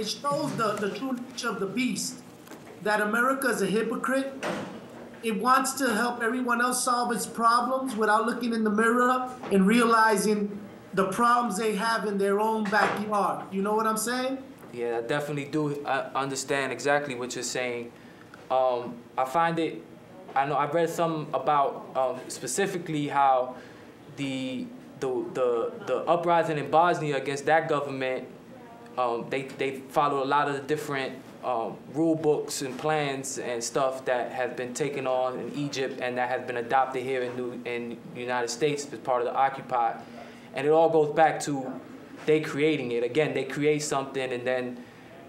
it shows the true nature of the beast, that America is a hypocrite. It wants to help everyone else solve its problems without looking in the mirror and realizing the problems they have in their own backyard. You know what I'm saying? Yeah, I definitely do. I understand exactly what you're saying. I find it, I know I've read some about specifically how the uprising in Bosnia against that government, they followed a lot of the different rule books and plans and stuff that have been taken on in Egypt and that has been adopted here in the United States as part of the Occupy. And it all goes back to they creating it. Again, they create something and then,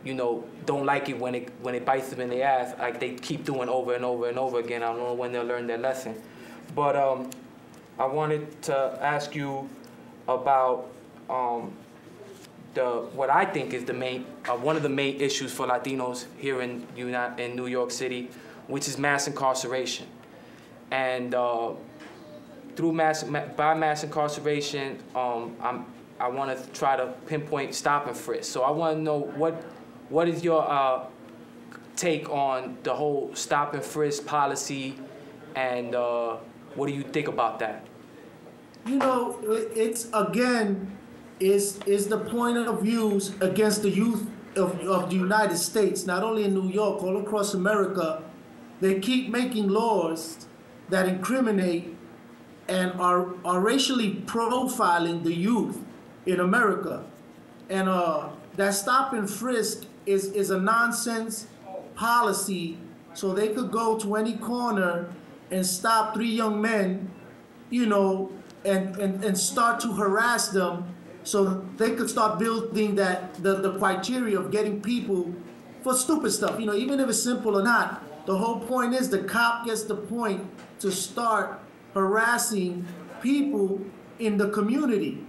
you know, don't like it when it bites them in the ass, like they keep doing over and over and over again. I don't know when they'll learn their lesson. But I wanted to ask you about what I think is the main, one of the main issues for Latinos here in New York City, which is mass incarceration. And through mass incarceration, I want to try to pinpoint stop and frisk. So I want to know what is your take on the whole stop and frisk policy, and what do you think about that? You know, it's again is the point of views against the youth of the United States, not only in New York, all across America. They keep making laws that incriminate and are racially profiling the youth in America. And that stop and frisk is a nonsense policy, so they could go to any corner and stop 3 young men, you know, and start to harass them, so they could start building the criteria of getting people for stupid stuff, you know, even if it's simple or not. The whole point is the cop gets the point to start harassing people in the community.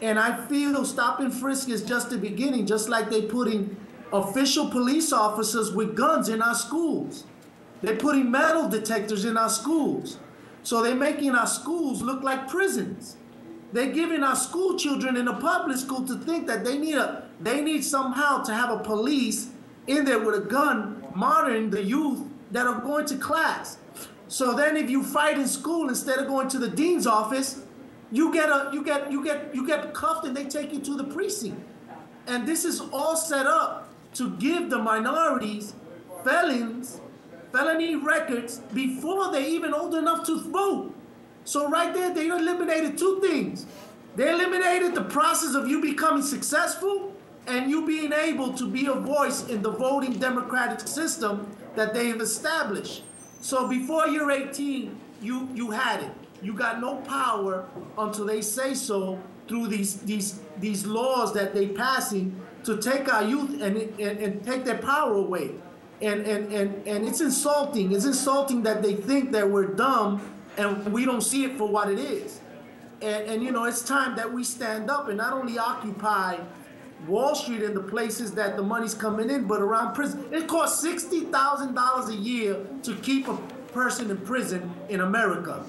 And I feel stop and frisk is just the beginning, just like they putting official police officers with guns in our schools. They're putting metal detectors in our schools. So they're making our schools look like prisons. They're giving our school children in the public school to think that they need somehow to have a police in there with a gun monitoring the youth that are going to class. So then if you fight in school, instead of going to the dean's office, you get cuffed and they take you to the precinct. And this is all set up to give the minorities felony records before they're even old enough to vote. So right there, they eliminated 2 things. They eliminated the process of you becoming successful and you being able to be a voice in the voting democratic system that they have established. So before you're 18, you had it. You got no power until they say so through these laws that they passing to take our youth and take their power away. And it's insulting. It's insulting that they think that we're dumb and we don't see it for what it is. And you know, it's time that we stand up and not only occupy Wall Street and the places that the money's coming in, but around prison. It costs $60,000 a year to keep a person in prison in America.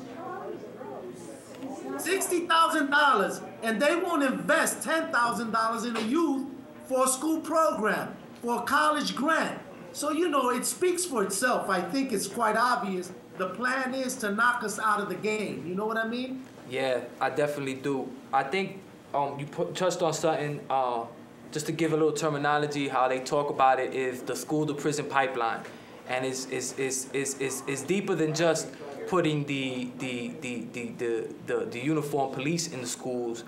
$60,000, and they won't invest $10,000 in a youth for a school program, for a college grant. So, you know, it speaks for itself. I think it's quite obvious. The plan is to knock us out of the game. You know what I mean? Yeah, I definitely do. I think you touched on something, just to give a little terminology, how they talk about it is the school to prison pipeline. And it's deeper than just putting the uniformed police in the schools.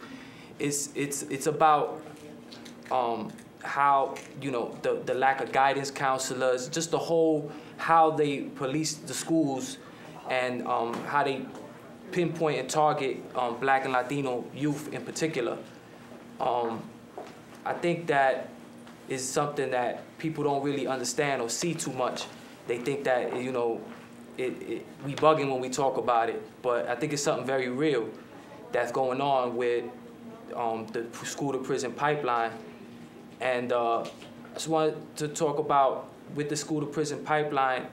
It's about how, you know, the lack of guidance counselors, just the whole how they police the schools, and how they pinpoint and target Black and Latino youth in particular. I think that is something that people don't really understand or see too much. They think that, you know, we bugging when we talk about it, but I think it's something very real that's going on with the school to prison pipeline. And I just wanted to talk about, with the school to prison pipeline,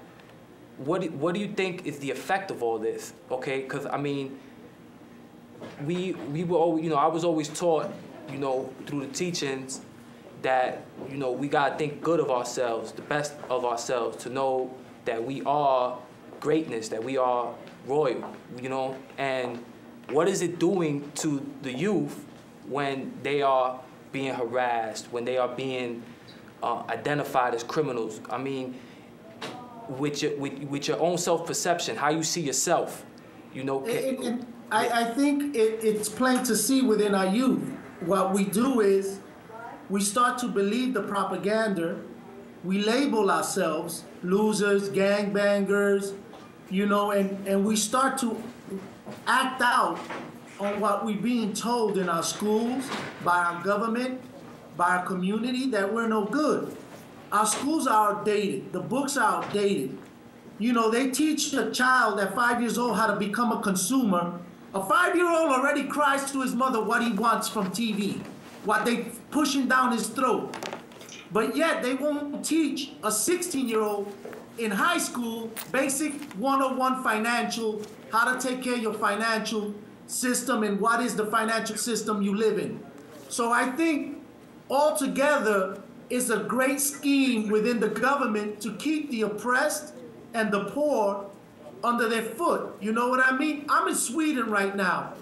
what do you think is the effect of all this? Okay, because I mean, we were always, you know, I was always taught, you know, through the teachings that, you know, we gotta think good of ourselves, the best of ourselves, to know that we are greatness, that we are royal, you know. And what is it doing to the youth when they are being harassed, when they are being identified as criminals? I mean, with your own self-perception, how you see yourself, you know. I think it's plain to see within our youth. What we do is we start to believe the propaganda. We label ourselves losers, gangbangers, you know, and we start to act out on what we're being told in our schools, by our government, by our community, that we're no good. Our schools are outdated. The books are outdated. You know, they teach a child at 5 years old how to become a consumer. A 5-year-old already cries to his mother what he wants from TV, what they pushing down his throat. But yet they won't teach a 16-year-old in high school basic 101 financial, how to take care of your financial system and what is the financial system you live in. So I think altogether it's a great scheme within the government to keep the oppressed and the poor under their foot. You know what I mean? I'm in Sweden right now.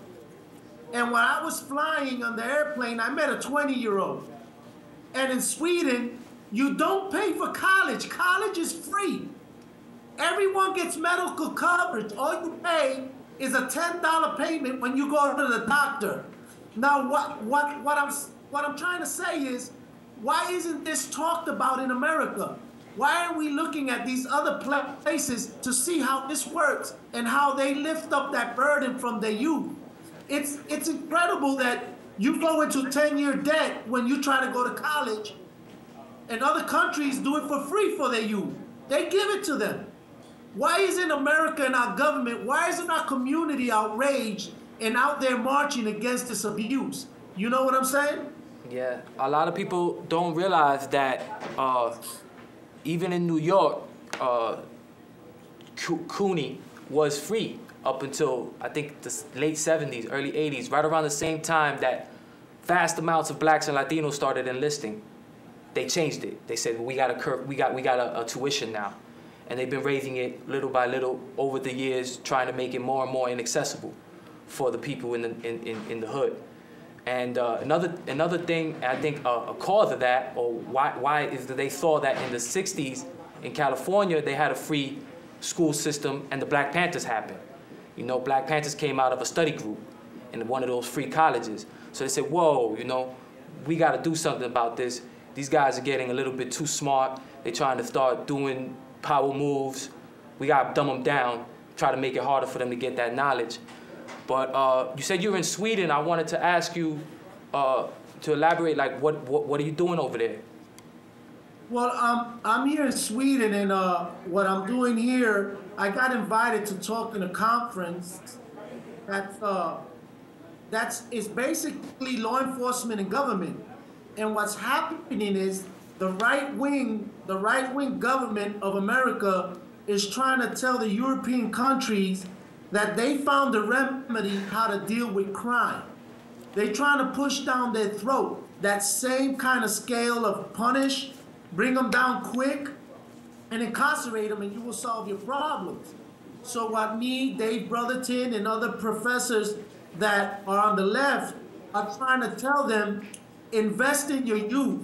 And when I was flying on the airplane, I met a 20-year-old. And in Sweden, you don't pay for college. College is free. Everyone gets medical coverage. All you pay is a $10 payment when you go to the doctor. Now, what I'm trying to say is, why isn't this talked about in America? Why are we looking at these other places to see how this works and how they lift up that burden from their youth? It's incredible that you go into 10-year debt when you try to go to college, and other countries do it for free for their youth. They give it to them. Why isn't America and our government, why isn't our community outraged and out there marching against this abuse? You know what I'm saying? Yeah, a lot of people don't realize that even in New York, CUNY was free up until, I think, the late 70s, early 80s, right around the same time that vast amounts of blacks and Latinos started enlisting. They changed it. They said, we got a tuition now. And they've been raising it little by little over the years, trying to make it more and more inaccessible for the people in the hood. And another thing, I think a cause of that, or why is that they saw that in the 60s in California, they had a free school system and the Black Panthers happened. You know, Black Panthers came out of a study group in one of those free colleges. So they said, whoa, you know, we got to do something about this. These guys are getting a little bit too smart. They're trying to start doing power moves. We got to dumb them down, try to make it harder for them to get that knowledge. But you said you're in Sweden. I wanted to ask you to elaborate, like, what are you doing over there? Well, I'm here in Sweden, and what I'm doing here, I got invited to talk in a conference it's basically law enforcement and government. And what's happening is the right wing government of America is trying to tell the European countries that they found the remedy how to deal with crime. They're trying to push down their throat that same kind of scale of punish, bring them down quick, and incarcerate them, and you will solve your problems. So what me, Dave Brotherton, and other professors that are on the left are trying to tell them, invest in your youth,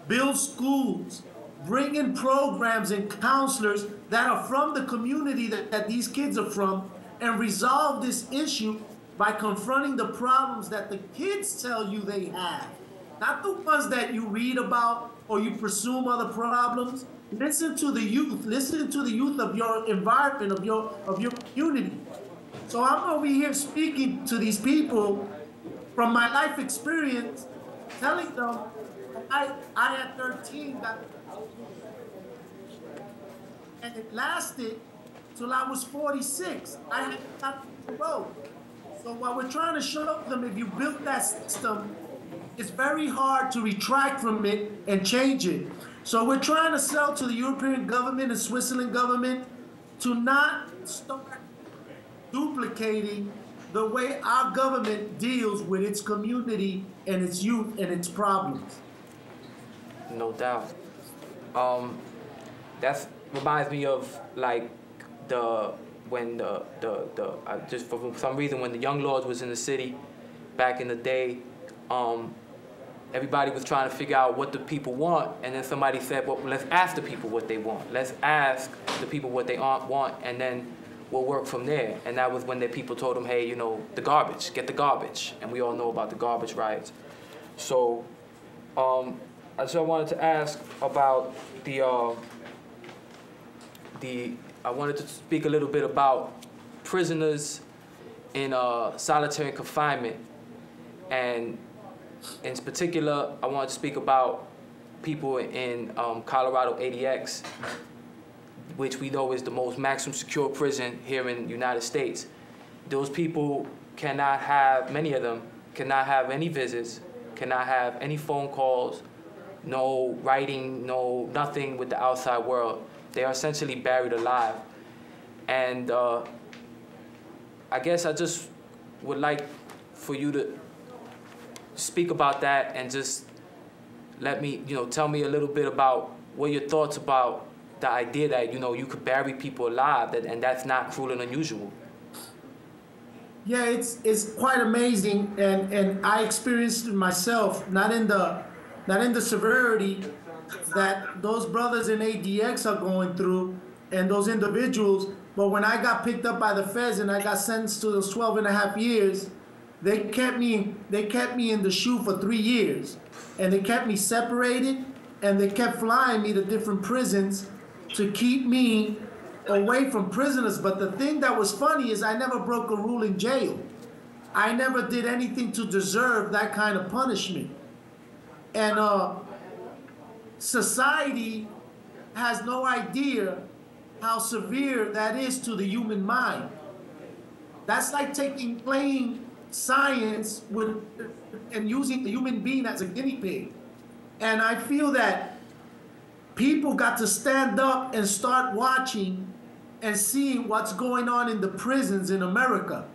build schools, bring in programs and counselors that are from the community that these kids are from, and resolve this issue by confronting the problems that the kids tell you they have. Not the ones that you read about or you presume are the problems. Listen to the youth. Listen to the youth of your environment, of your community. So I'm over here speaking to these people from my life experience, telling them I at 13 got, and it lasted till I was 46. I had got to go. So what we're trying to show them, if you build that system, it's very hard to retract from it and change it. So we're trying to sell to the European government and Switzerland government to not start duplicating the way our government deals with its community and its youth and its problems. no doubt. Um, that reminds me of like the when the just for some reason when the Young Lords was in the city back in the day, everybody was trying to figure out what the people want, and then somebody said, well, let's ask the people what they want. Let's ask the people what they want, and then we'll work from there. And that was when the people told them, hey, you know, the garbage, get the garbage. And we all know about the garbage riots. So I wanted to ask about I wanted to speak a little bit about prisoners in solitary confinement, and in particular, I wanted to speak about people in Colorado ADX, which we know is the most maximum secure prison here in the United States. Those people cannot have, many of them, cannot have any visits, cannot have any phone calls, no writing, no nothing with the outside world. They are essentially buried alive. And I guess I just would like for you to speak about that and just let me, tell me a little bit about what your thoughts about the idea that, you could bury people alive, and that's not cruel and unusual. Yeah, it's quite amazing, and I experienced it myself, not in the severity that those brothers in ADX are going through and those individuals, but when I got picked up by the feds and I got sentenced to those 12 and a half years, they kept me in the SHU for 3 years, and they kept me separated, and they kept flying me to different prisons to keep me away from prisoners. But the thing that was funny is I never broke a rule in jail. I never did anything to deserve that kind of punishment. And society has no idea how severe that is to the human mind. That's like playing science and using the human being as a guinea pig. And I feel that people got to stand up and start watching and seeing what's going on in the prisons in America.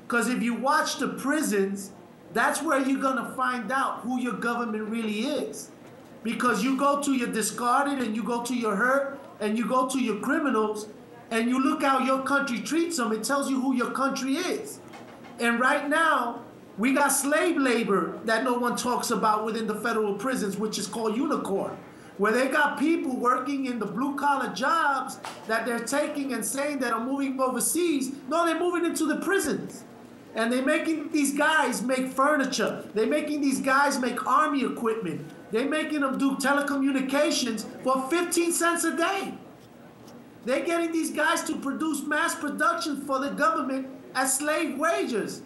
Because if you watch the prisons, that's where you're gonna find out who your government really is. Because you go to your discarded, and you go to your hurt, and you go to your criminals, and you look how your country treats them, it tells you who your country is. And right now, we got slave labor that no one talks about within the federal prisons, which is called unicorn, where they got people working in the blue-collar jobs that they're taking and saying that are moving overseas. No, they're moving into the prisons. And they're making these guys make furniture. They're making these guys make army equipment. They're making them do telecommunications for 15 cents a day. They're getting these guys to produce mass production for the government at slave wages.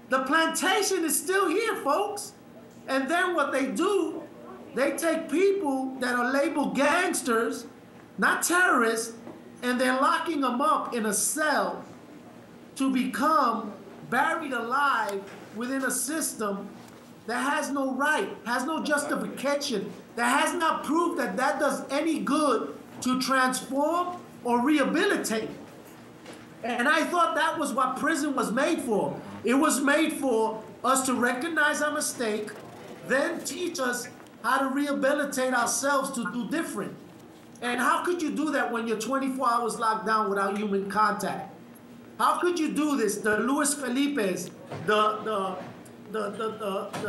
The plantation is still here, folks. And then what they do, they take people that are labeled gangsters, not terrorists, and they're locking them up in a cell to become buried alive within a system that has no right, has no justification, that has not proved that that does any good to transform or rehabilitate. And I thought that was what prison was made for. It was made for us to recognize our mistake, then teach us how to rehabilitate ourselves to do different. And how could you do that when you're 24 hours locked down without human contact? How could you do this? The Luis Felipes, the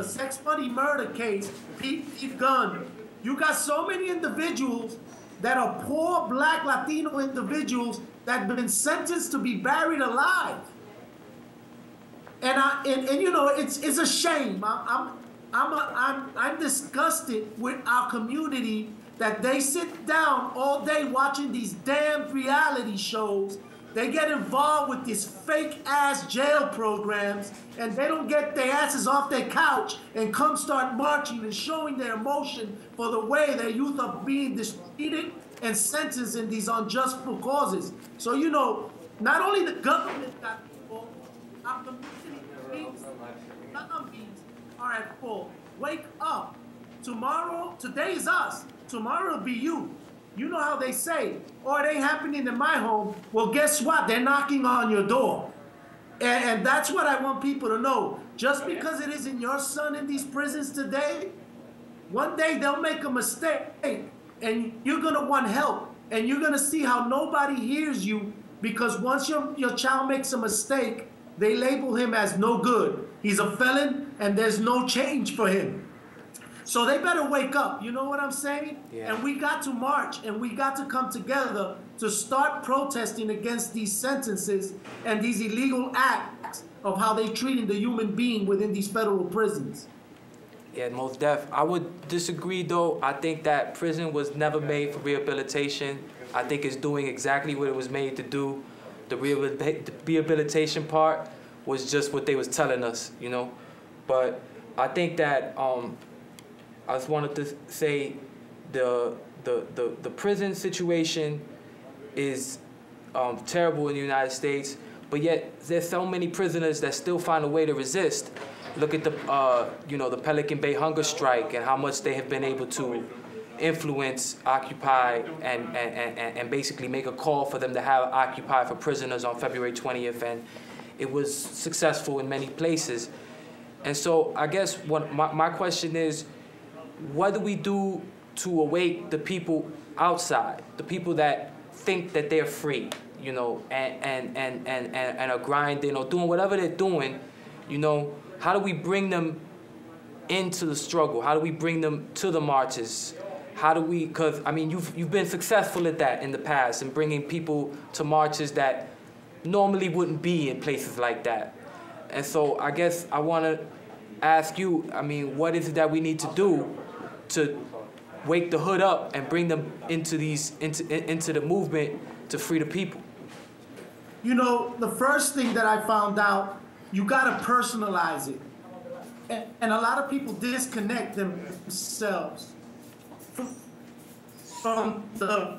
sex money murder case, Pete Gunn. You got so many individuals that are poor black Latino individuals that have been sentenced to be buried alive. And you know, it's a shame. I'm disgusted with our community that they sit down all day watching these damn reality shows. They get involved with these fake-ass jail programs, and they don't get their asses off their couch and come start marching and showing their emotion for the way their youth are being defeated and sentenced in these unjust causes. So, you know, not only the government got people, our community beings are at fault. Wake up. Today is us. Tomorrow will be you. You know how they say, oh, it ain't happening in my home. Well, guess what? They're knocking on your door. And that's what I want people to know. Just because it isn't your son in these prisons today, One day they'll make a mistake, and you're gonna want help, and you're gonna see how nobody hears you, because once your child makes a mistake, they label him as no good. He's a felon, and there's no change for him. So they better wake up, you know what I'm saying? Yeah. And we got to march, and we got to come together to start protesting against these sentences and these illegal acts of how they treating the human being within these federal prisons. Yeah, most def. I would disagree though. I think that prison was never made for rehabilitation. I think it's doing exactly what it was made to do. The rehabilitation part was just what they was telling us, you know. But I think that I just wanted to say the prison situation is terrible in the United States, but yet there's so many prisoners that still find a way to resist. Look at the the Pelican Bay hunger strike and how much they have been able to influence Occupy and basically make a call for them to have Occupy for prisoners on February 20th, and it was successful in many places. And so I guess what my question is, what do we do to awake the people outside, the people that think that they're free, you know, and are grinding or doing whatever they're doing, you know? How do we bring them into the struggle? How do we bring them to the marches? How do we, because, I mean, you've been successful at that in the past, in bringing people to marches that normally wouldn't be in places like that. And so I guess I want to ask you, I mean, what is it that we need to do to wake the hood up and bring them into the movement to free the people? You know, the first thing that I found out, you gotta personalize it. And a lot of people disconnect themselves from the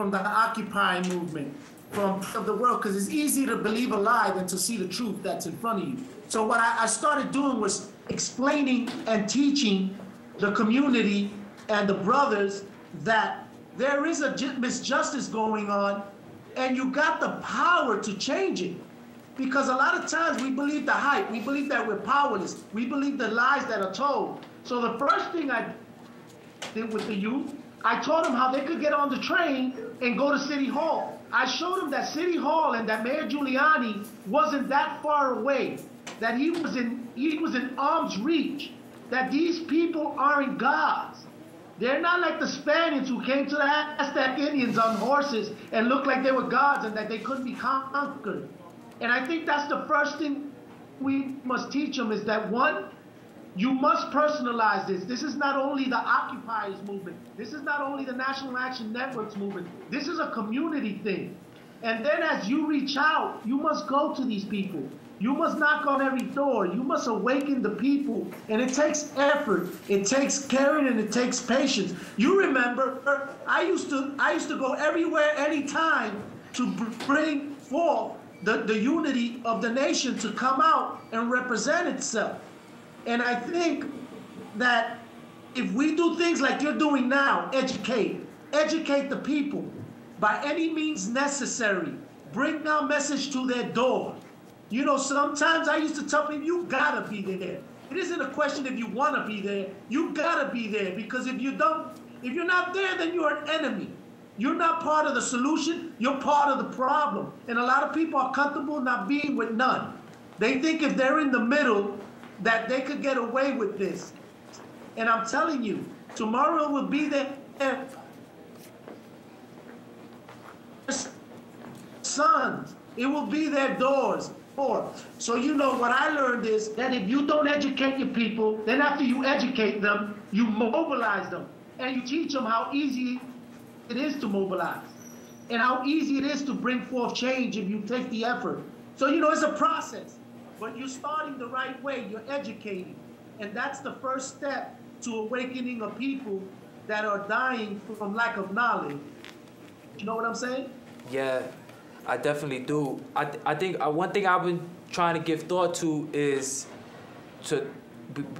Occupy movement, from the world, because it's easy to believe a lie than to see the truth that's in front of you. So what I started doing was explaining and teaching the community and the brothers that there is a misjustice going on, and you got the power to change it. Because a lot of times we believe the hype, we believe that we're powerless, we believe the lies that are told. So the first thing I did with the youth, I taught them how they could get on the train and go to City Hall. I showed them that City Hall and that Mayor Giuliani wasn't that far away, that he was in arm's reach, that these people aren't gods. They're not like the Spaniards who came to the Aztec Indians on horses and looked like they were gods and that they couldn't be conquered. And I think that's the first thing we must teach them, is that one, you must personalize this. This is not only the Occupiers movement. This is not only the National Action Network's movement. This is a community thing. And then as you reach out, you must go to these people. You must knock on every door. You must awaken the people. And it takes effort. It takes caring, and it takes patience. You remember, I used to go everywhere, anytime, to bring forth the unity of the nation to come out and represent itself. And I think that if we do things like you're doing now, educate the people by any means necessary, bring our message to their door. You know, sometimes I used to tell people, you gotta be there. It isn't a question if you wanna be there, you gotta be there, because if you're not there, then you're an enemy. You're not part of the solution, you're part of the problem. And a lot of people are comfortable not being with none. They think if they're in the middle, that they could get away with this. And I'm telling you, tomorrow will be their sons. It will be their doors. So you know what I learned is that if you don't educate your people, then after you educate them, you mobilize them. And you teach them how easy it is to mobilize, and how easy it is to bring forth change if you take the effort. So, you know, it's a process, but you're starting the right way, you're educating. And that's the first step to awakening a people that are dying from lack of knowledge. You know what I'm saying? Yeah, I definitely do. I think one thing I've been trying to give thought to is,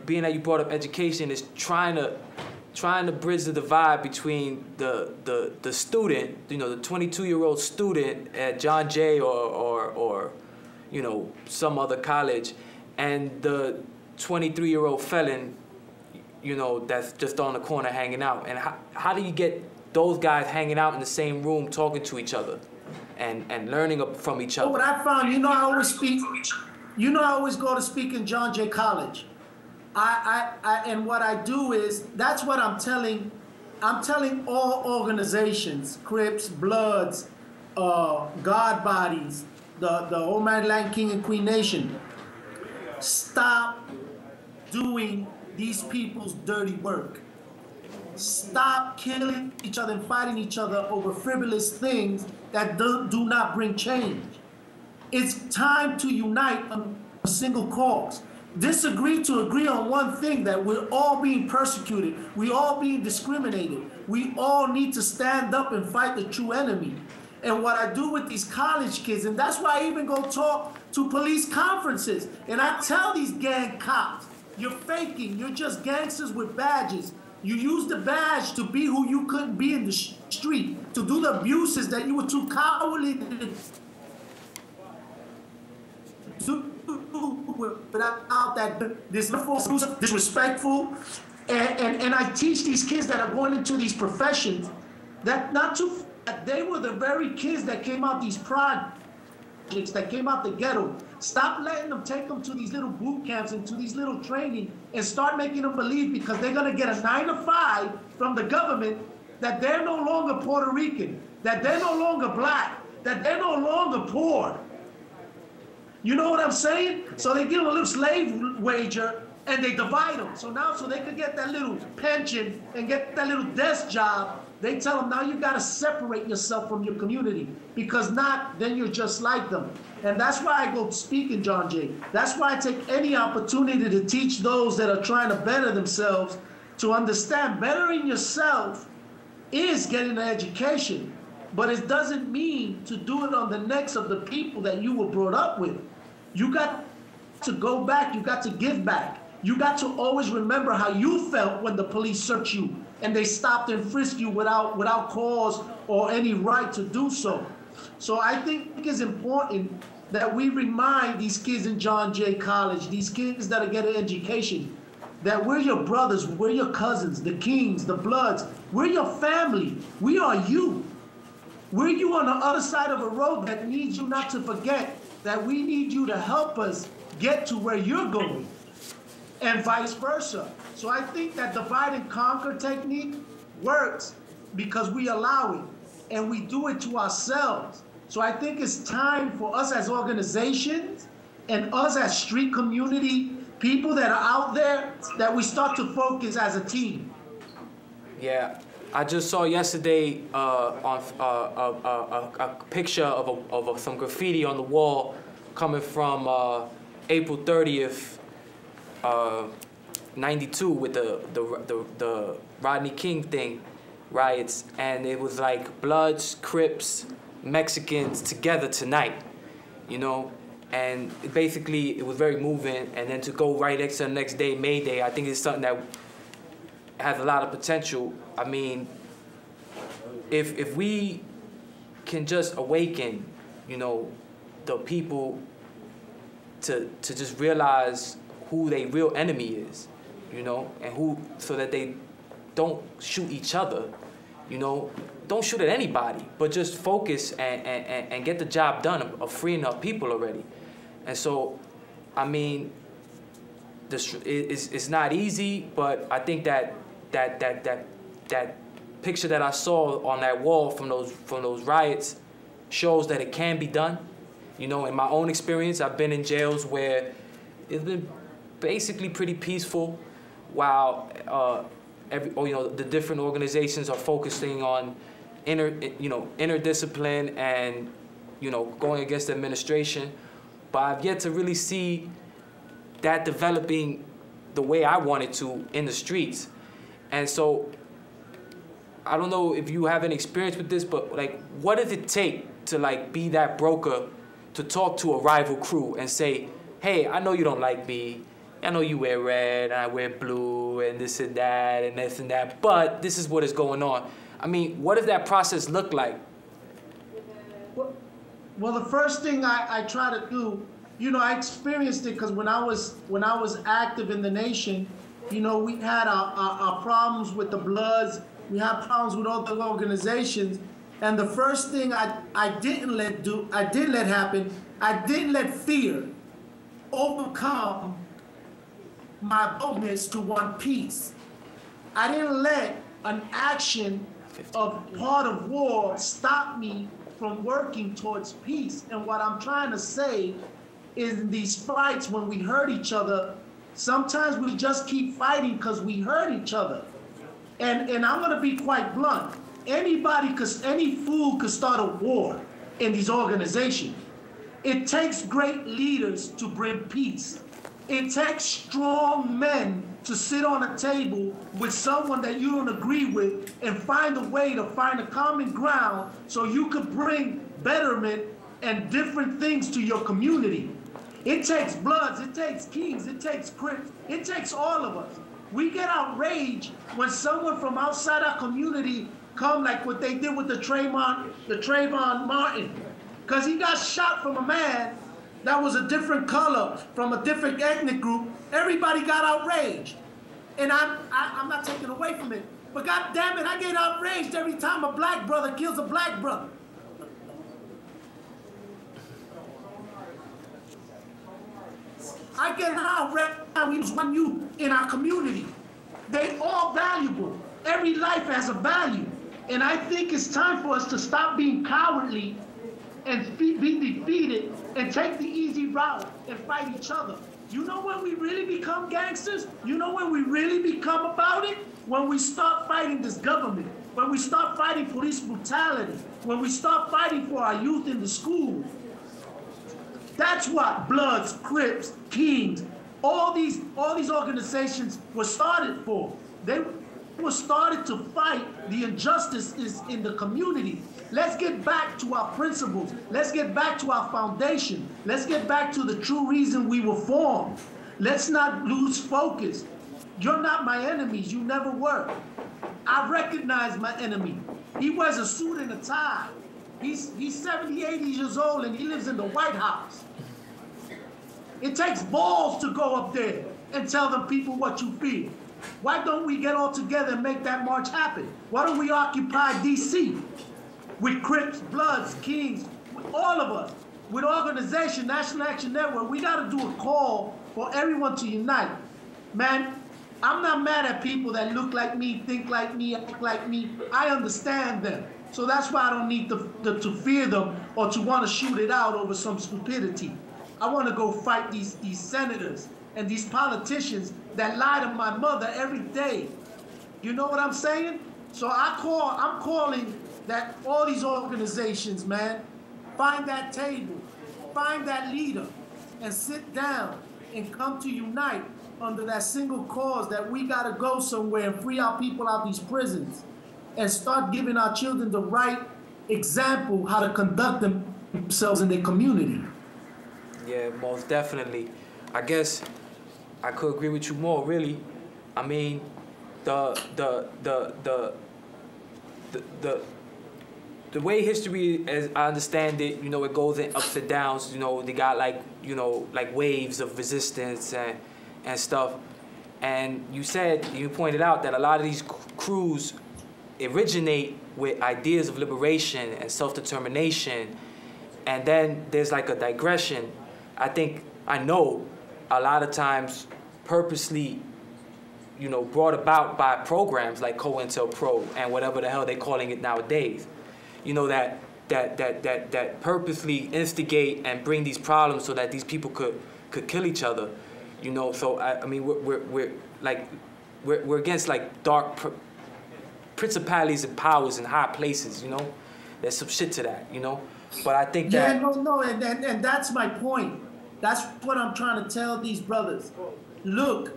being that you brought up education, is trying to bridge the divide between the student, you know, the 22-year-old student at John Jay or you know, some other college, and the 23-year-old felon, you know, that's just on the corner hanging out. And how do you get those guys hanging out in the same room talking to each other and learning from each other? What I found, you know, I always speak, you know, I always go to speak in John Jay College. And what I do is, that's what I'm telling all organizations, Crips, Bloods, God Bodies, the Old Man Land King and Queen Nation, stop doing these people's dirty work. Stop killing each other and fighting each other over frivolous things that do not bring change. It's time to unite on a single cause. Disagree to agree on one thing, that we're all being persecuted, we all being discriminated. We all need to stand up and fight the true enemy. And what I do with these college kids, and that's why I even go talk to police conferences, and I tell these gang cops, you're faking, you're just gangsters with badges. You use the badge to be who you couldn't be in the street, to do the abuses that you were too cowardly to do without that disrespectful. And I teach these kids that are going into these professions that they were the very kids that came out these projects, that came out the ghetto. Stop letting them take them to these little boot camps and to these little training, and start making them believe, because they're gonna get a 9 to 5 from the government, that they're no longer Puerto Rican, that they're no longer black, that they're no longer poor. You know what I'm saying? So they give them a little slave wager and they divide them. So now, so they could get that little pension and get that little desk job, they tell them, now you gotta separate yourself from your community, because not, then you're just like them. And that's why I go speak in John Jay. That's why I take any opportunity to teach those that are trying to better themselves, to understand bettering yourself is getting an education, but it doesn't mean to do it on the necks of the people that you were brought up with. You got to go back, you got to give back. You got to always remember how you felt when the police searched you and they stopped and frisked you without cause or any right to do so. So I think it's important that we remind these kids in John Jay College, these kids that are getting education, that we're your brothers, we're your cousins, the Kings, the Bloods, we're your family, we are you. We're you on the other side of a road that needs you not to forget that we need you to help us get to where you're going, and vice versa. So I think that divide and conquer technique works because we allow it, and we do it to ourselves. So I think it's time for us as organizations and us as street community people that are out there, that we start to focus as a team. Yeah, I just saw yesterday on a picture of some graffiti on the wall coming from April 30th, 92, with the Rodney King thing, riots, and it was like Bloods, Crips, Mexicans together tonight, you know, and basically it was very moving. And then to go right next to the next day, May Day, I think it's something that has a lot of potential. I mean, if we can just awaken, you know, the people to just realize who their real enemy is, you know, and so that they don't shoot each other, you know, don't shoot at anybody, but just focus and get the job done of freeing up people already. And so, I mean, it's not easy, but I think that picture that I saw on that wall from those riots shows that it can be done. You know, in my own experience, I've been in jails where it's been basically pretty peaceful, while the different organizations are focusing on inner discipline and, you know, going against the administration. But I've yet to really see that developing the way I want it to in the streets. And so I don't know if you have any experience with this, but like, what does it take to like be that broker to talk to a rival crew and say, hey, I know you don't like me. I know you wear red and I wear blue and this and that and this and that, but this is what is going on. I mean, what does that process look like? Well, the first thing I try to do, you know, I experienced it because when I was active in the nation, You know, we had our problems with the Bloods. We had problems with other organizations. And the first thing I didn't let happen, I didn't let fear overcome my boldness to want peace. I didn't let an action of part of war stop me from working towards peace. And what I'm trying to say is in these fights, when we hurt each other, sometimes we just keep fighting because we hurt each other. And I'm gonna be quite blunt. Any fool could start a war in these organizations. It takes great leaders to bring peace. It takes strong men to sit on a table with someone that you don't agree with and find a way to find a common ground so you could bring betterment and different things to your community. It takes Bloods, it takes Kings, it takes Crips, it takes all of us. We get outraged when someone from outside our community come like what they did with the Trayvon Martin, because he got shot from a man that was a different color, from a different ethnic group. Everybody got outraged. And I'm not taking away from it, but God damn it, I get outraged every time a black brother kills a black brother. I get outraged how we lose one youth in our community. They all valuable. Every life has a value. And I think it's time for us to stop being cowardly and be defeated and take the easy route and fight each other. You know when we really become gangsters? You know when we really become about it? When we start fighting this government, when we start fighting police brutality, when we start fighting for our youth in the schools. That's what Bloods, Crips, Kings, all these organizations were started for. They were started to fight the injustices in the community. Let's get back to our principles. Let's get back to our foundation. Let's get back to the true reason we were formed. Let's not lose focus. You're not my enemies. You never were. I recognize my enemy. He wears a suit and a tie. He's 70, 80 years old and he lives in the White House. It takes balls to go up there and tell them people what you feel. Why don't we get all together and make that march happen? Why don't we occupy DC with Crips, Bloods, Kings, with all of us, with organization, National Action Network? We got to do a call for everyone to unite. Man, I'm not mad at people that look like me, think like me, act like me. I understand them. So that's why I don't need to fear them or to want to shoot it out over some stupidity. I want to go fight these senators and these politicians that lie to my mother every day. You know what I'm saying? So I'm calling that all these organizations, man, find that table, find that leader, and sit down and come to unite under that single cause that we got to go somewhere and free our people out of these prisons and start giving our children the right example how to conduct themselves in their community. Yeah, most definitely. I guess I could agree with you more, really. I mean, the way history, as I understand it, you know, it goes in ups and downs. You know, they got like waves of resistance and stuff. And you pointed out that a lot of these crews originate with ideas of liberation and self-determination, and then there's like a digression. I know a lot of times purposely, you know, brought about by programs like COINTELPRO and whatever the hell they're calling it nowadays. You know, that purposely instigate and bring these problems so that these people could kill each other. You know, so I mean we're against like dark principalities and powers in high places. You know, there's some shit to that. You know, but I think that and that's my point. That's what I'm trying to tell these brothers. Look,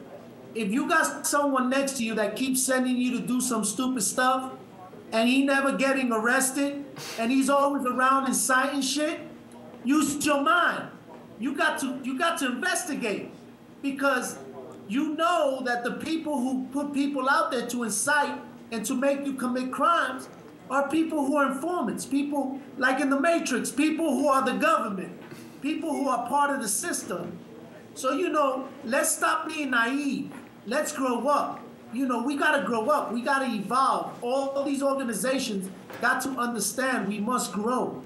if you got someone next to you that keeps sending you to do some stupid stuff, and he never getting arrested, and he's always around inciting shit, use your mind. You got to investigate, because you know that the people who put people out there to incite and to make you commit crimes are people who are informants, people like in the Matrix, people who are the government, people who are part of the system. So, you know, let's stop being naive. let's grow up. You know, we gotta grow up. We gotta evolve. All these organizations got to understand we must grow.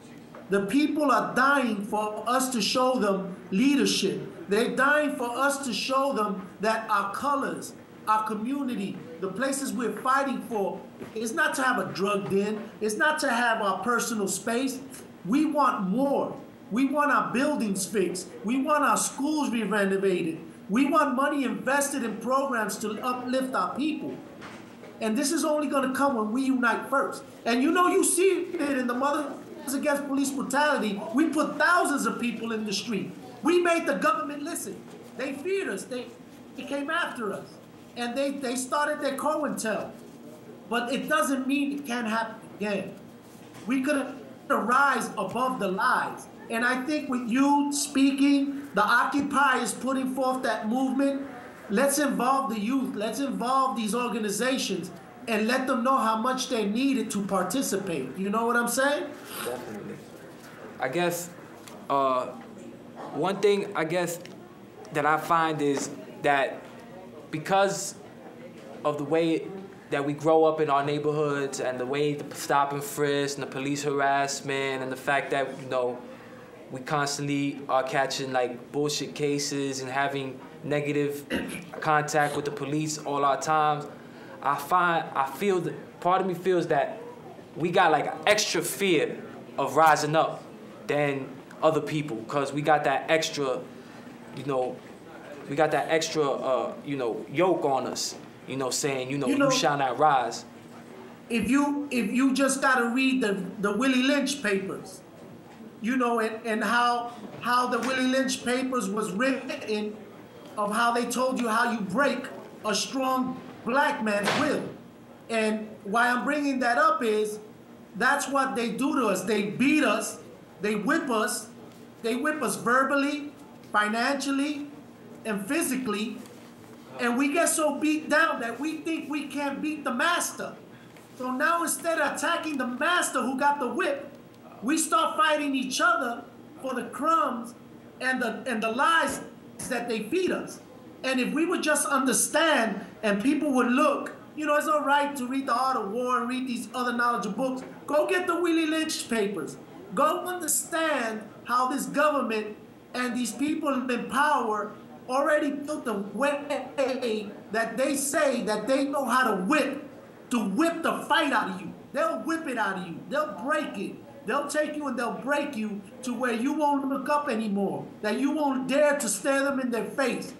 The people are dying for us to show them leadership. They're dying for us to show them that our colors, our community, the places we're fighting for, is not to have a drug den. It's not to have our personal space. We want more. We want our buildings fixed. We want our schools renovated. We want money invested in programs to uplift our people. And this is only going to come when we unite first. And you know, you see it in the Mothers Against Police Brutality. We put thousands of people in the street. We made the government listen. They feared us. They came after us. And they started their COINTEL. But it doesn't mean it can't happen again. We could rise above the lies. And I think with you speaking, the Occupy is putting forth that movement. Let's involve the youth. Let's involve these organizations and let them know how much they needed to participate. You know what I'm saying? Definitely. I guess one thing that I find is that because of the way that we grow up in our neighborhoods and the way the stop and frisk and the police harassment and the fact that, you know, we constantly are catching like bullshit cases and having negative contact with the police all our times, I feel that part of me feels that we got like extra fear of rising up than other people, because we got that extra, yoke on us, saying, you shall not rise. If you just gotta read the Willie Lynch papers, and how the Willie Lynch papers was written, of how they told you how you break a strong black man's will. And why I'm bringing that up is that's what they do to us. They beat us, they whip us verbally, financially, and physically, and we get so beat down that we think we can't beat the master. So now instead of attacking the master who got the whip, we start fighting each other for the crumbs and the lies that they feed us. And if we would just understand and people would look, it's all right to read The Art of War and read these other knowledgeable books. Go get the Willie Lynch papers. Go understand how this government and these people in power already built a way that they say that they know how to whip the fight out of you. They'll whip it out of you. They'll break it. They'll take you and they'll break you to where you won't look up anymore, that you won't dare to stare them in their face.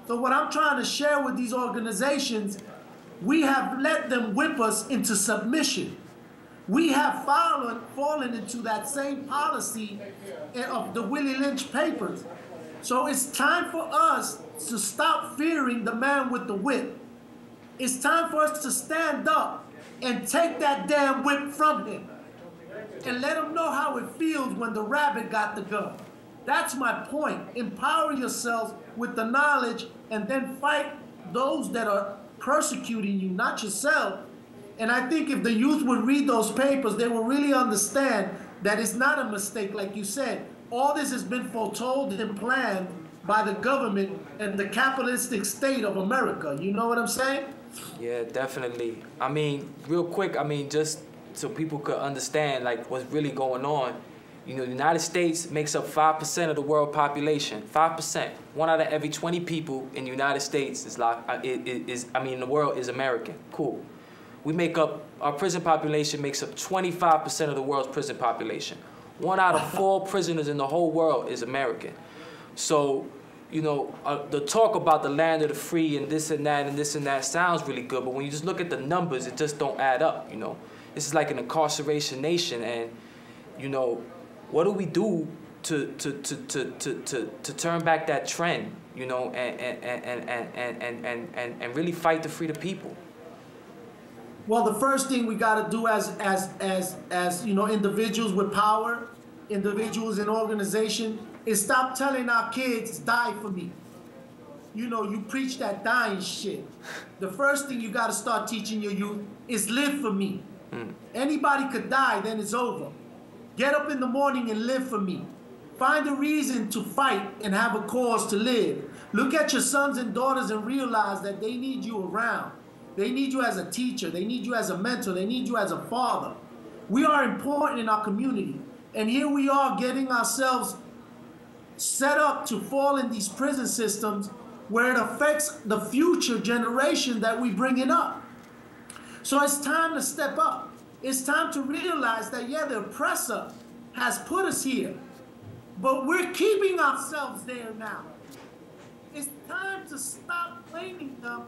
So what I'm trying to share with these organizations, we have let them whip us into submission. We have fallen into that same policy of the Willie Lynch papers. So it's time for us to stop fearing the man with the whip. It's time for us to stand up and take that damn whip from him and let him know how it feels when the rabbit got the gun. That's my point. Empower yourselves with the knowledge and then fight those that are persecuting you, not yourself. And I think if the youth would read those papers, they will really understand that it's not a mistake, like you said. All this has been foretold and planned by the government and the capitalistic state of America. You know what I'm saying? Yeah, definitely. I mean, real quick, just so people could understand like what's really going on. The United States makes up 5% of the world population. 5%. 1 out of every 20 people in the United States in the world is American. Cool. Our prison population makes up 25% of the world's prison population. 1 out of 4 prisoners in the whole world is American. So, the talk about the land of the free and this and that sounds really good, but when you just look at the numbers, it just don't add up, This is like an incarceration nation, and, what do we do to turn back that trend, and really fight to free the people? Well, the first thing we got to do as individuals with power, individuals in organization, is stop telling our kids, die for me. You preach that dying shit. The first thing you got to start teaching your youth is live for me. Anybody could die, then it's over. Get up in the morning and live for me. Find a reason to fight and have a cause to live. Look at your sons and daughters and realize that they need you around. They need you as a teacher. They need you as a mentor. They need you as a father. We are important in our community. And here we are getting ourselves set up to fall in these prison systems where it affects the future generation that we bringing up. So it's time to step up. It's time to realize that, yeah, the oppressor has put us here, but we're keeping ourselves there now. It's time to stop blaming them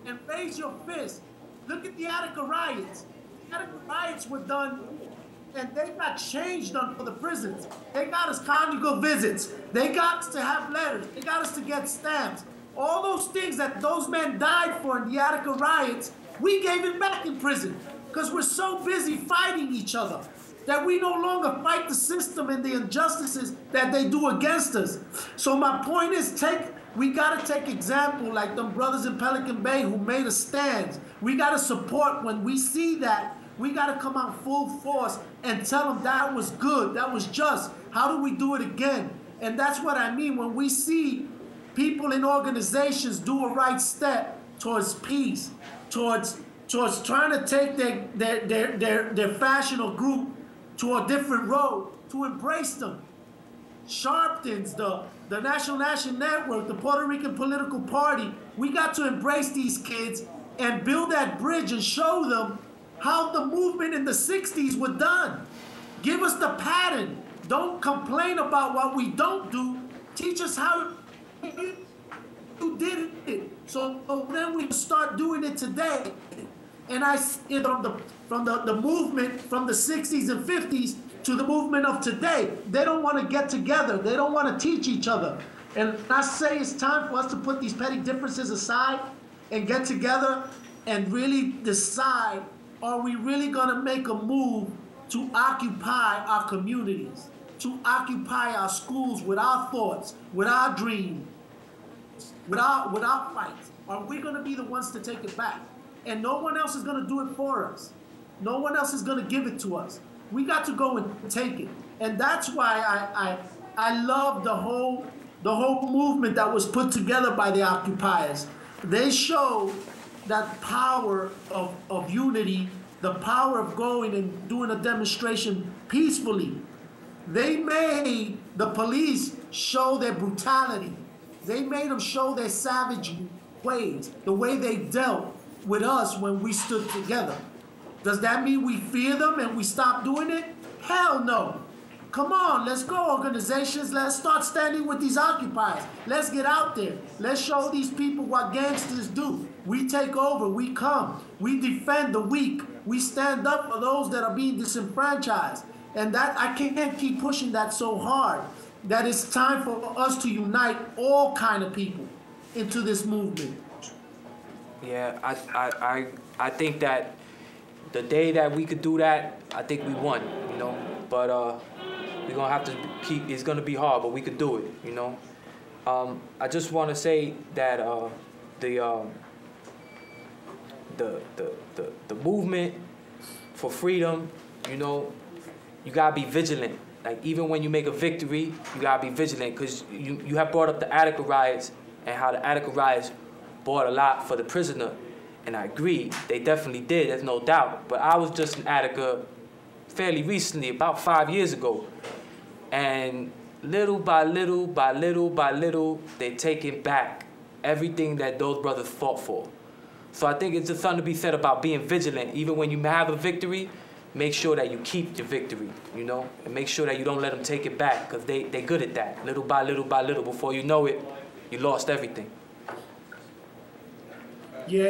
and raise your fist. Look at the Attica riots. The Attica riots were done, and they got change done for the prisons. They got us conjugal visits. They got us to have letters. They got us to get stamps. All those things that those men died for in the Attica riots, we gave it back in prison because we're so busy fighting each other that we no longer fight the system and the injustices that they do against us. So my point is, we gotta take example like them brothers in Pelican Bay who made a stand. We gotta support when we see that. We gotta come out full force and tell them that was good, that was just. How do we do it again? And that's what I mean when we see people in organizations do a right step towards peace, towards trying to take their factional group to a different road, to embrace them. Sharpton's, the National Network, the Puerto Rican Political Party, we got to embrace these kids and build that bridge and show them how the movement in the 60s was done. Give us the pattern. Don't complain about what we don't do. Teach us how you did it. So then we start doing it today. And from the movement from the 60s and 50s to the movement of today, they don't want to get together. They don't want to teach each other. And I say it's time for us to put these petty differences aside and get together and really decide, are we really going to make a move to occupy our communities, to occupy our schools with our thoughts, with our dreams, with our fights? Are we going to be the ones to take it back? And no one else is going to do it for us. No one else is going to give it to us. We got to go and take it. And that's why I love the whole movement that was put together by the occupiers. They showed that power of unity, the power of going and doing a demonstration peacefully. They made the police show their brutality. They made them show their savage ways, the way they dealt with us when we stood together. Does that mean we fear them and we stop doing it? Hell no. Come on, let's go, organizations. Let's start standing with these occupiers. Let's get out there. Let's show these people what gangsters do. We take over, we come, we defend the weak, we stand up for those that are being disenfranchised. And that I can't keep pushing that so hard, that it's time for us to unite all kind of people into this movement. Yeah, I think that the day that we could do that, I think we won, you know. But we're gonna have to keep. It's gonna be hard, but we could do it, you know. I just want to say that the movement for freedom, you know, you gotta be vigilant. Like even when you make a victory, you gotta be vigilant, because you have brought up the Attica riots and how the Attica riots bought a lot for the prisoner, and I agree, they definitely did, there's no doubt. But I was just in Attica fairly recently, about 5 years ago, and little by little, by little by little, they're taking back everything that those brothers fought for. So I think it's just something to be said about being vigilant. Even when you have a victory, make sure that you keep your victory, you know, and make sure that you don't let them take it back, because they're good at that. Little by little by little, before you know it, you lost everything. Yeah,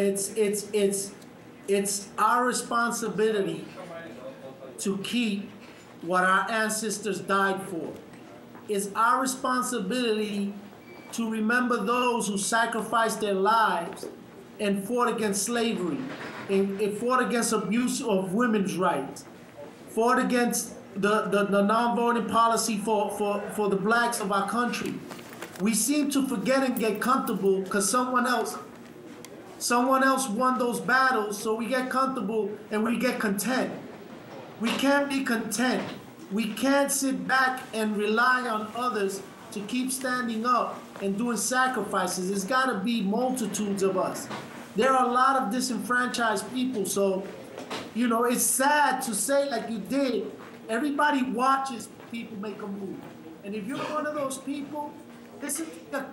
it's our responsibility to keep what our ancestors died for. It's our responsibility to remember those who sacrificed their lives and fought against slavery, and fought against abuse of women's rights, fought against the non-voting policy for the blacks of our country. We seem to forget and get comfortable because someone else won those battles, so we get comfortable and we get content. We can't be content. We can't sit back and rely on others to keep standing up and doing sacrifices. It's got to be multitudes of us. There are a lot of disenfranchised people, so, you know, it's sad to say like you did, everybody watches people make a move. And if you're one of those people, listen to the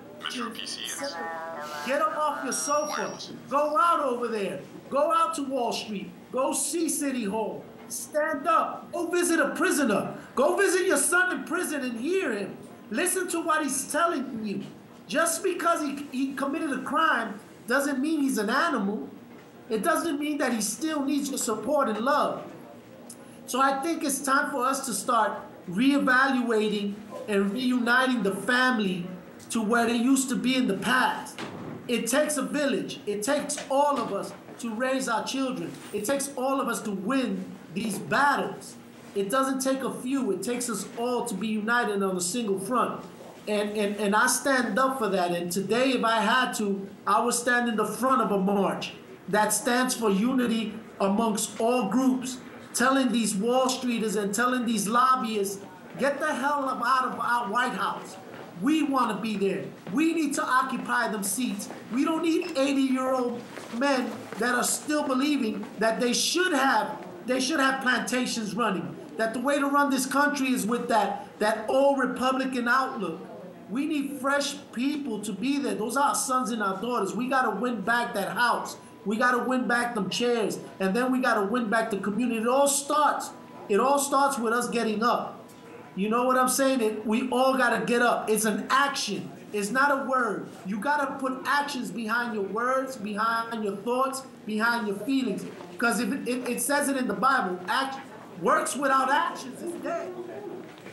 get up off your sofa, go out over there, go out to Wall Street, go see City Hall, stand up, go visit a prisoner, go visit your son in prison and hear him. Listen to what he's telling you. Just because he committed a crime doesn't mean he's an animal. It doesn't mean that he still needs your support and love. So I think it's time for us to start reevaluating and reuniting the family to where they used to be in the past. It takes a village. It takes all of us to raise our children. It takes all of us to win these battles. It doesn't take a few. It takes us all to be united on a single front. And I stand up for that. And today, if I had to, I would stand in the front of a march that stands for unity amongst all groups, telling these Wall Streeters and telling these lobbyists, get the hell out of our White House. We want to be there. We need to occupy them seats. We don't need 80-year-old men that are still believing that they should have plantations running, that the way to run this country is with that old Republican outlook. We need fresh people to be there. Those are our sons and our daughters. We got to win back that house. We got to win back them chairs. And then we got to win back the community. It all starts with us getting up. You know what I'm saying? We all got to get up. It's an action. It's not a word. You got to put actions behind your words, behind your thoughts, behind your feelings. Because if it says it in the Bible, works without actions is dead.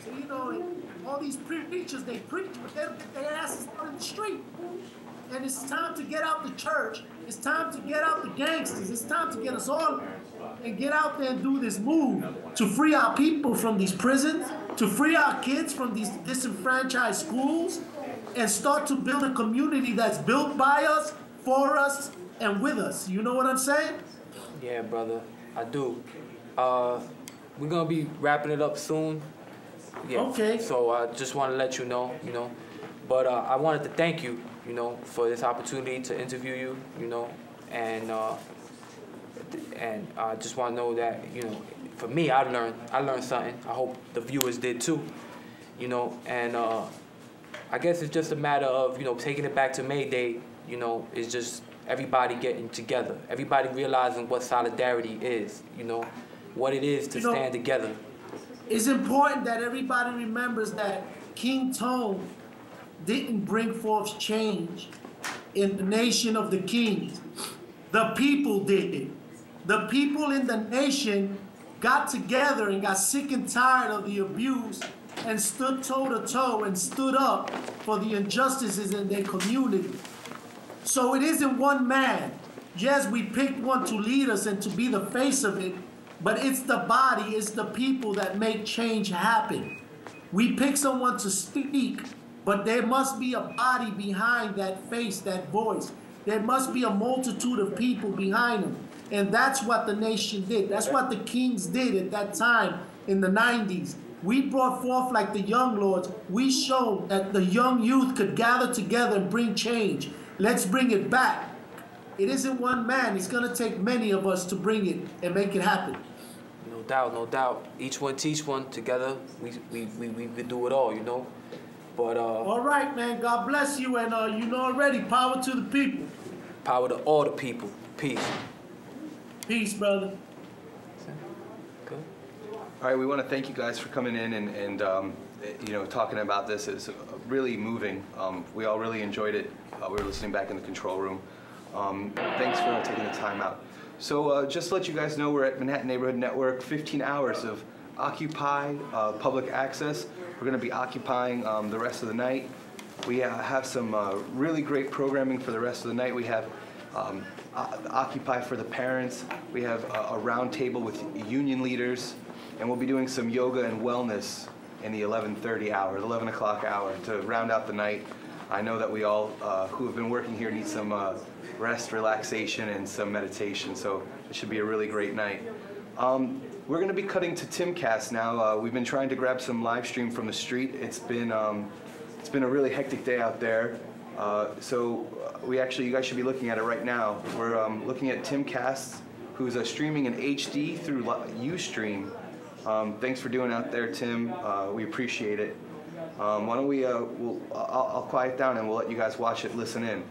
So, you know, all these preachers, they preach, but they don't get their asses out in the street. And it's time to get out the church. It's time to get out the gangsters. It's time to get us all and get out there and do this move to free our people from these prisons, to free our kids from these disenfranchised schools, and start to build a community that's built by us, for us, and with us. You know what I'm saying? Yeah, brother, I do. We're gonna be wrapping it up soon. Yeah. Okay. So I just want to let you know. But I wanted to thank you, for this opportunity to interview you, and I just want to know that, for me, I learned something. I hope the viewers did too, and I guess it's just a matter of, taking it back to May Day, it's just everybody getting together, everybody realizing what solidarity is, what it is to stand together. It's important that everybody remembers that King Tone didn't bring forth change in the nation of the kings. The people did it. The people in the nation got together and got sick and tired of the abuse and stood toe-to-toe and stood up for the injustices in their community. So it isn't one man. Yes, we picked one to lead us and to be the face of it, but it's the body, it's the people that make change happen. We pick someone to speak, but there must be a body behind that face, that voice. There must be a multitude of people behind them. And that's what the nation did. That's what the kings did at that time in the 90s. We brought forth like the young lords. We showed that the young youth could gather together and bring change. Let's bring it back. It isn't one man. It's going to take many of us to bring it and make it happen. No doubt, no doubt. Each one teach one. Together, we could do it all, But all right, man. God bless you, and already, power to the people. Power to all the people. Peace. Peace, brother. Good. All right, we want to thank you guys for coming in and talking about this. It's really moving. We all really enjoyed it. We were listening back in the control room. Thanks for taking the time out. So just to let you guys know, we're at Manhattan Neighborhood Network, 15 hours of Occupy public access. We're going to be occupying the rest of the night. We have some really great programming for the rest of the night. We have Occupy for the parents. We have a round table with union leaders, and we'll be doing some yoga and wellness in the 11:30 hour, the 11 o'clock hour to round out the night. I know that we all who have been working here need some rest, relaxation, and some meditation, so it should be a really great night. We're going to be cutting to Timcast now. We've been trying to grab some live stream from the street. It's been a really hectic day out there. So you guys should be looking at it right now. We're looking at Timcast, who's streaming in HD through Ustream. Thanks for doing out there, Tim. We appreciate it. Why don't we? I'll quiet down and we'll let you guys watch it, listen in.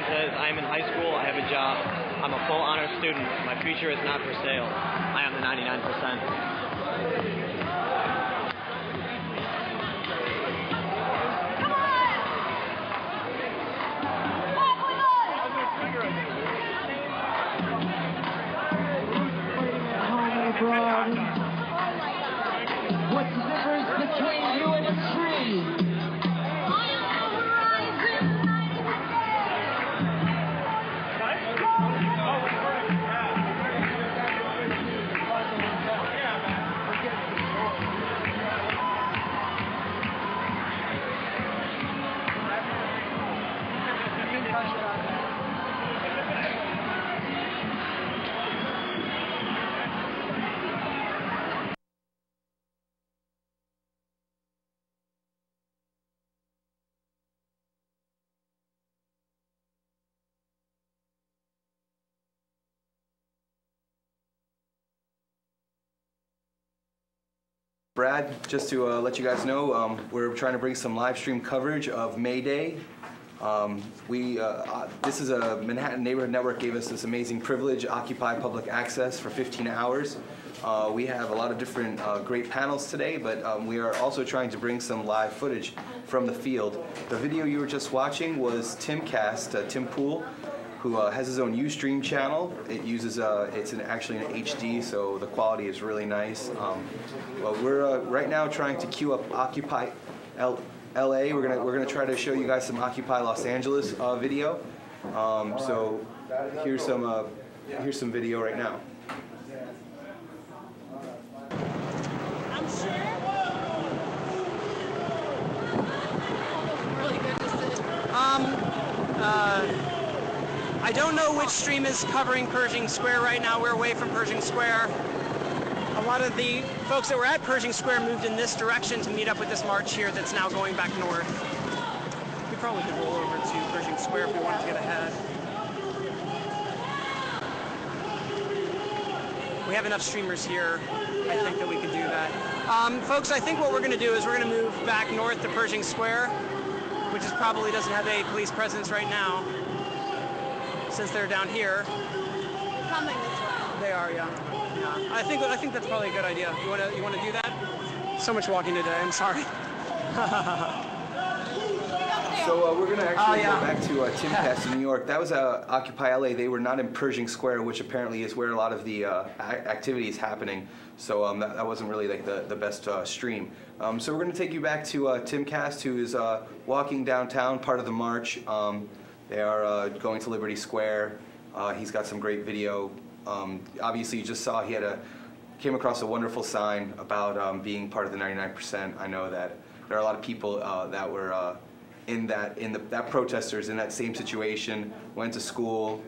I am in high school, I have a job, I'm a full honor student, my future is not for sale, I am the 99%. What's the difference between you and a tree? Brad, just to let you guys know, we're trying to bring some live stream coverage of May Day. This is a Manhattan Neighborhood Network gave us this amazing privilege, Occupy Public Access for 15 hours. We have a lot of different great panels today, but we are also trying to bring some live footage from the field. The video you were just watching was Timcast, Tim Pool, who has his own Ustream channel. It uses actually an HD, so the quality is really nice. But we're right now trying to queue up Occupy LA. We're gonna try to show you guys some Occupy Los Angeles video. So here's some video right now. I don't know which stream is covering Pershing Square right now. We're away from Pershing Square. A lot of the folks that were at Pershing Square moved in this direction to meet up with this march here that's now going back north. We probably could roll over to Pershing Square if we wanted to get ahead. We have enough streamers here, I think, that we could do that. Folks, I think what we're going to do is we're going to move back north to Pershing Square, which is probably doesn't have a police presence right now, since they're down here. Coming this way. They are, yeah. I think that's probably a good idea. You want to do that? So much walking today. I'm sorry. So we're going to actually go back to Timcast in New York. That was Occupy LA. They were not in Pershing Square, which apparently is where a lot of the activity is happening. So that wasn't really like the best stream. So we're going to take you back to Timcast, who is walking downtown, part of the march. They are going to Liberty Square. He's got some great video. Obviously, you just saw he came across a wonderful sign about being part of the 99%. I know that there are a lot of people that were that protesters in that same situation, went to school.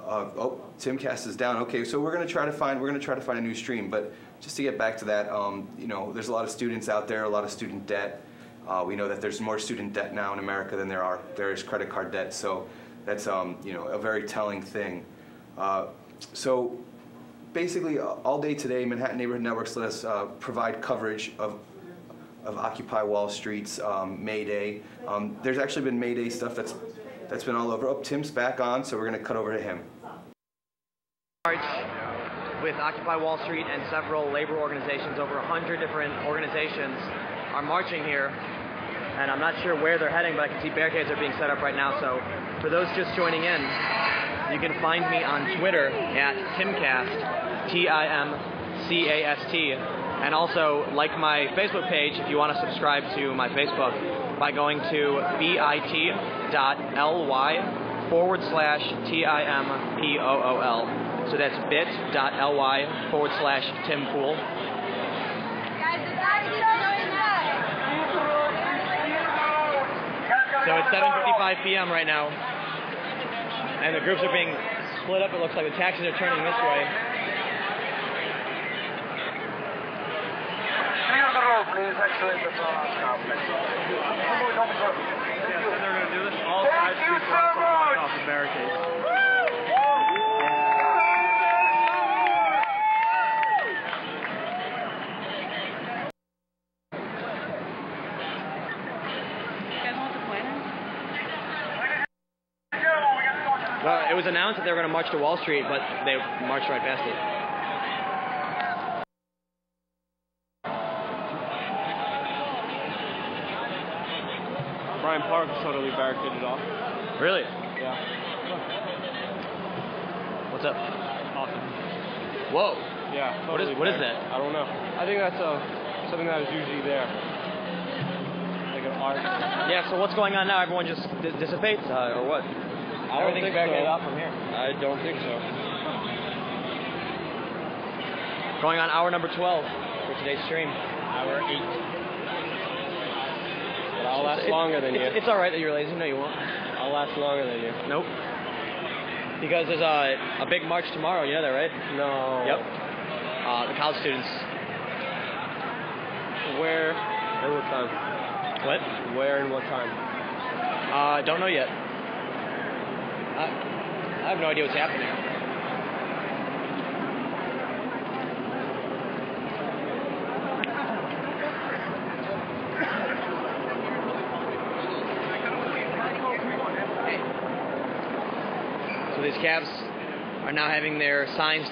Oh, Timcast is down. Okay, so we're gonna try to find a new stream. But just to get back to that, you know, there's a lot of students out there, a lot of student debt. We know that there's more student debt now in America than there is credit card debt. So that's you know, a very telling thing. So basically, all day today, Manhattan Neighborhood Networks let us provide coverage of Occupy Wall Street's May Day. There's actually been May Day stuff that's been all over. Oh, Tim's back on, so we're going to cut over to him. March with Occupy Wall Street and several labor organizations, over 100 different organizations are marching here. And I'm not sure where they're heading, but I can see barricades are being set up right now. So for those just joining in, you can find me on Twitter at Timcast, Timcast. And also like my Facebook page if you want to subscribe to my Facebook by going to bit.ly/TIMPOOL. So that's bit.ly/Timpool. So it's 7:55 p.m. right now, and the groups are being split up. It looks like the taxis are turning this way. Please, actually, that's all I'm stopping. They're going to do this all side streets are also blocked off the barricades. Well, it was announced that they were going to march to Wall Street, but they marched right past it. Bryant Park is totally barricaded off. Really? Yeah. What's up? Awesome. Whoa. Yeah. Totally What is that? I don't know. I think that's something that is usually there. Like an art. Yeah, so what's going on now? Everyone just dissipates, or what? Everything's barricaded off from here. I don't think so. Going on hour number 12 for today's stream. Hour 8. But I'll last longer than you. It's all right that you're lazy. No, you won't. I'll last longer than you. Nope. Because there's a big march tomorrow. You know that, right? No. Yep. The college students. Where and what time? What? Where and what time? Don't know yet. I have no idea what's happening. So these cabs are now having their signs